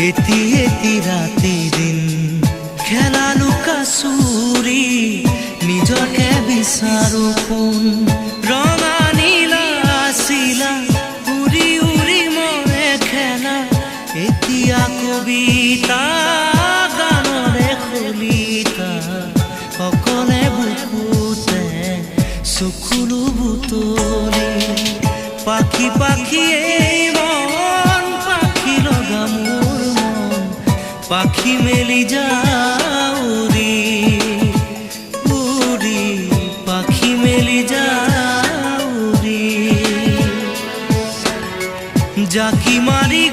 এটি এটি ৰাতি দিন খেলা লুকা চুৰি নিজকে বিচাৰো কোন ৰঙা নীলা আছিলা উৰি উৰি মৰে খেলা এতিয়া কবিতা গানৰে খলিতা অকলে বুকুতে চকুলো বুটলি পাখি পাখি এই মন পাখি লগা মোৰ মন পাখি মেলি যাউৰি উৰি পাখি মেলি যাউৰি জাকি মাৰি